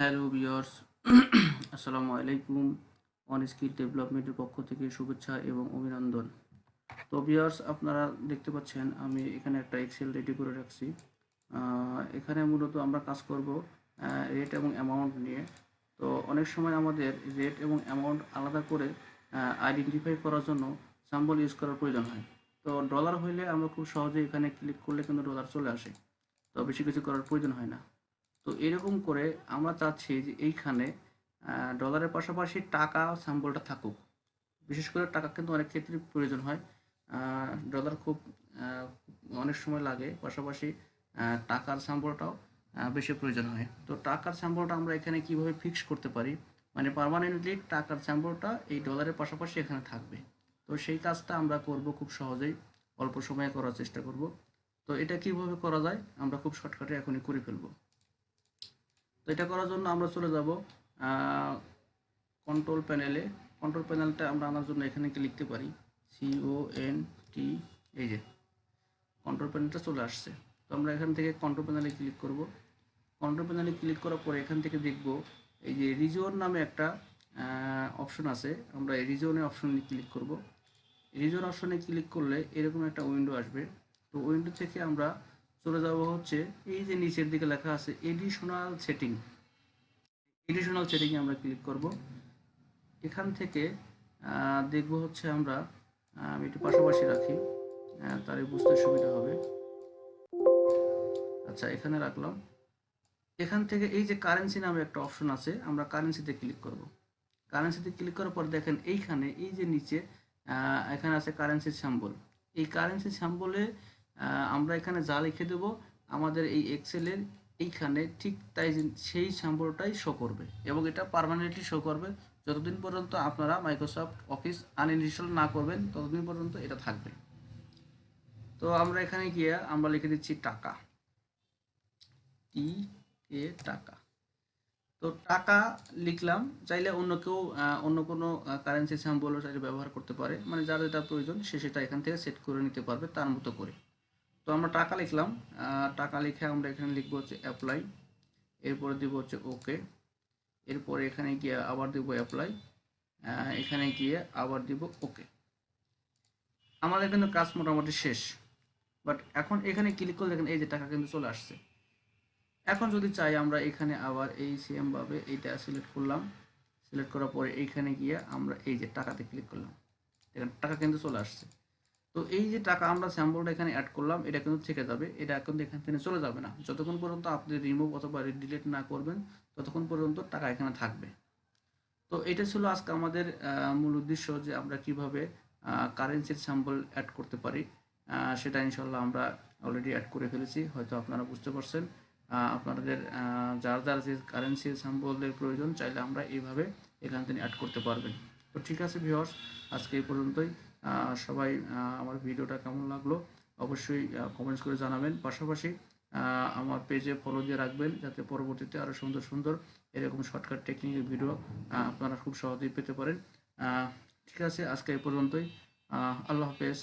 Hello viewers, আসসালামু আলাইকুম। On skill ডেভেলপমেন্টের পক্ষ থেকে শুভেচ্ছা এবং অভিনন্দন। তো ভিউয়ার্স, আপনারা দেখতে পাচ্ছেন আমি এখানে একটা এক্সেল রেডি করে রাখছি। এখানে মূলত আমরা কাজ করব রেট এবং অ্যামাউন্ট নিয়ে। তো অনেক সময় আমাদের রেট এবং অ্যামাউন্ট আলাদা করে আইডেন্টিফাই করার জন্য সাম্বল ইউজ করার প্রয়োজন হয়। তো ডলার হইলে আমরা খুব সহজে এখানে ক্লিক করলে কিন্তু ডলার চলে আসে, তো বেশি কিছু করার প্রয়োজন হয় না। তো এরকম করে আমরা চাচ্ছি যে এইখানে ডলারের পাশাপাশি টাকা সিম্বলটা থাকুক। বিশেষ করে টাকা কিন্তু অনেক ক্ষেত্রে প্রয়োজন হয়। ডলার খুব আহ, অনেক সময় লাগে, পাশাপাশি টাকার সিম্বলটাও বেশি প্রয়োজন হয়। তো টাকার সিম্বলটা আমরা এখানে কিভাবে ফিক্স করতে পারি, মানে পার্মানেন্টলি টাকার সিম্বলটা এই ডলারের পাশাপাশি এখানে থাকবে। তো সেই কাজটা আমরা করব খুব সহজেই, অল্প সময়ে করার চেষ্টা করব। তো এটা কিভাবে করা যায় আমরা খুব শর্টকাটে এখনই করে ফেলবো। তো এটা করার জন্য আমরা চলে যাব কন্ট্রোল প্যানেলে। কন্ট্রোল প্যানেলটা আমরা আনার জন্য এখানে লিখতে পারি CONT। এই যে কন্ট্রোল প্যানেলটা চলে আসছে। তো আমরা এখান থেকে কন্ট্রোল প্যানেলে ক্লিক করব। কন্ট্রোল প্যানেলে ক্লিক করার পরে এখান থেকে দেখব এই যে রিজন নামে একটা অপশন আছে। আমরা এই রিজনের অপশনে ক্লিক করব। রিজন অপশনে ক্লিক করলে এরকম একটা উইন্ডো আসবে। তো উইন্ডো থেকে আমরা চলে যাব হচ্ছে এই যে নিচের দিকে লেখা আছে এডিশনাল সেটিং। এডিশনাল সেটিংয়ে আমরা ক্লিক করব। এখান থেকে দেখব হচ্ছে আমরা আমি একটু পাশাপাশি রাখি, তারই বুঝতে সুবিধা হবে। আচ্ছা, এখানে রাখলাম। এখান থেকে এই যে কারেন্সি নামে একটা অপশন আছে, আমরা কারেন্সিতে ক্লিক করব। কারেন্সিতে ক্লিক করার পর দেখেন এইখানে এই যে নিচে এখানে আছে কারেন্সি সিম্বল। এই কারেন্সি সিম্বলে আমরা এখানে যা লিখে দেব আমাদের এই এক্সেলের এইখানে ঠিক তাই সেই সিম্বলটাই শো করবে, এবং এটা পার্মানেন্টলি শো করবে। যতদিন পর্যন্ত আপনারা মাইক্রোসফট অফিস আনইনস্টল না করবেন ততদিন পর্যন্ত এটা থাকবে। তো আমরা এখানে গিয়ে আমরা লিখে দিচ্ছি টাকা, টাকা। তো টাকা লিখলাম। চাইলে অন্য কেউ অন্য কোনো কারেন্সি সিম্বলও চাইলে ব্যবহার করতে পারে, মানে যার যেটা প্রয়োজন সে সেটা এখান থেকে সেট করে নিতে পারবে তার মতো করে। তো আমরা টাকা লিখলাম। টাকা লিখে আমরা এখানে লিখবো হচ্ছে অ্যাপ্লাই। এরপরে দিব হচ্ছে ওকে। এরপরে এখানে গিয়ে আবার দিব অ্যাপ্লাই। এখানে গিয়ে আবার দিব ওকে। আমাদের কিন্তু কাজ মোটামুটি শেষ। বাট এখন এখানে ক্লিক করে দেখেন এই যে টাকা কিন্তু চলে আসছে। এখন যদি চাই আমরা এখানে আবার এই সেম ভাবে এইটা সিলেক্ট করলাম। সিলেক্ট করার পরে এইখানে গিয়ে আমরা এই যে টাকাতে ক্লিক করলাম, দেখেন টাকা কিন্তু চলে আসছে। তো এই যে টাকা আমরা স্যাম্পলটা এখানে অ্যাড করলাম এটা কিন্তু থেকে যাবে, এটা কিন্তু এখান থেকে চলে যাবে না। যতক্ষণ পর্যন্ত আপনি রিমুভ অথবা ডিলিট না করবেন ততক্ষণ পর্যন্ত টাকা এখানে থাকবে। তো এটা ছিল আজকে আমাদের মূল উদ্দেশ্য, যে আমরা কিভাবে কারেন্সির স্যাম্পল অ্যাড করতে পারি। সেটা ইনশাল্লাহ আমরা অলরেডি অ্যাড করে ফেলেছি, হয়তো আপনারা বুঝতে পারছেন। আপনাদের যার যার যে কারেন্সির স্যাম্পলের প্রয়োজন চাইলে আমরা এইভাবে এখান থেকে অ্যাড করতে পারবেন। তো ঠিক আছে ভিউয়ার্স, আজকে এই পর্যন্তই। সবাই আমার ভিডিওটা কেমন লাগলো অবশ্যই কমেন্টস করে জানাবেন। পাশাপাশি আমার পেজে ফলো দিয়ে রাখবেন, যাতে পরবর্তীতে আরও সুন্দর সুন্দর এরকম শর্টকাট টেকনিকের ভিডিও আপনারা খুব সহজেই পেতে পারেন। ঠিক আছে, আজকে এই পর্যন্তই। আল্লাহ হাফেজ।